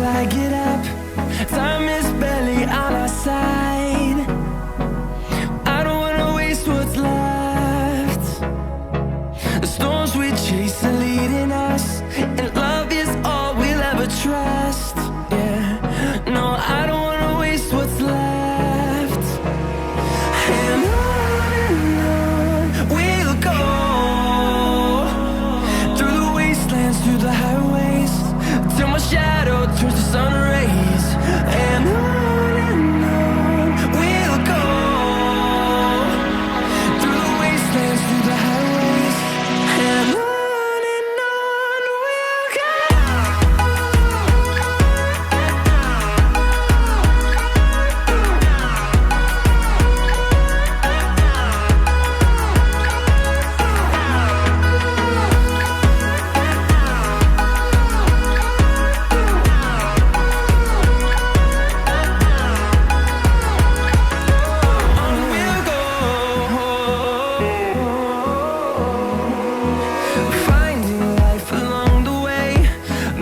I get up. Time is barely on our side. I don't wanna waste what's left. The storms we chase are leading us, and love is all we'll ever trust. Yeah, no, I don't wanna waste what's left. And on we'll go, through the wastelands, through the highways, till my shadow turns to sun rays. And on we'll go, through the wastelands, through the highways, and on we'll go. Finding life along the way,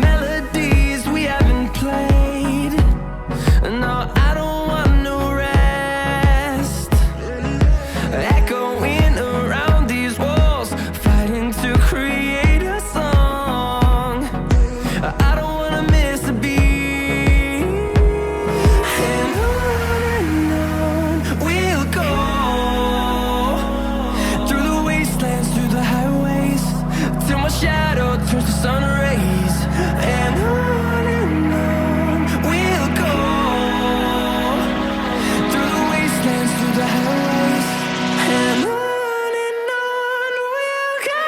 melodies we haven't played. No, I don't want no rest. Echoing around these walls, fighting to create a song. I don't wanna miss a beat. And on we'll go, through the wastelands, through the highways, till my shadow turns to sun rays. And on we'll go, through the wastelands, through the highways, and on we'll go.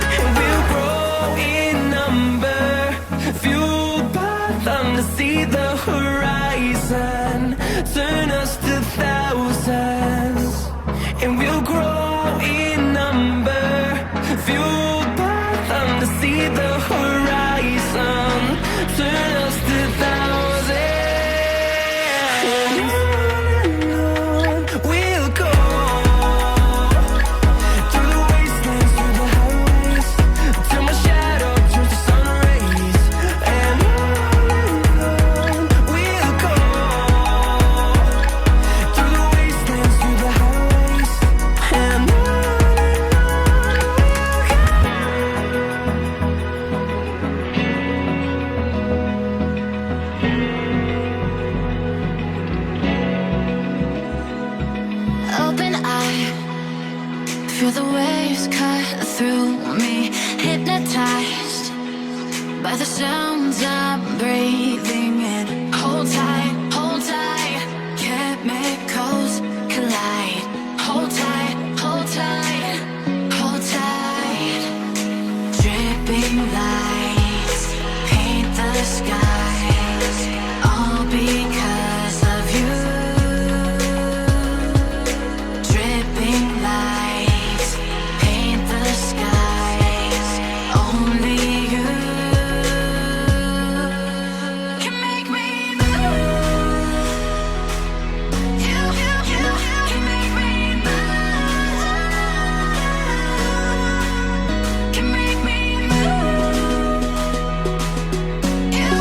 And we'll grow in number, fueled by them to see the horizon, turn us to thousands. And we'll grow in number, fueled by them to see the horizon, turn us to thousands. And on we'll go, through the wastelands, through the highways, till my shadow turns to sun rays. And on we'll go, through the wastelands, through the highways, and on we'll go. Open eye, feel the waves cut through me, hypnotized by the sounds I'm breathing in. Hold tight, chemicals collide. Hold tight, hold tight, hold tight. Dripping lights paint the skies, all because of you. Dripping lights paint the skies, only you can make me move. You can make me move. Can make me move. You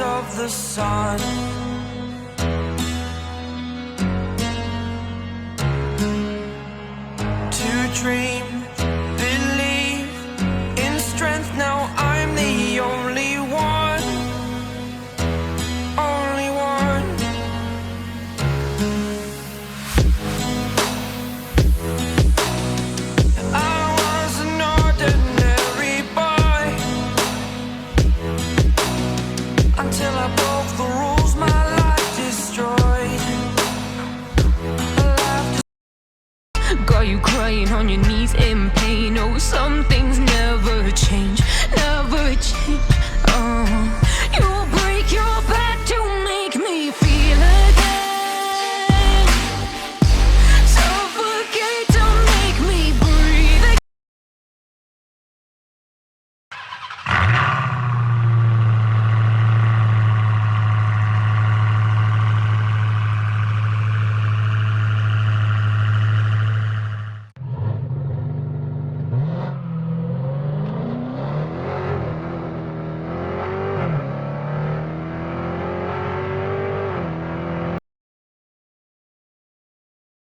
of the sun.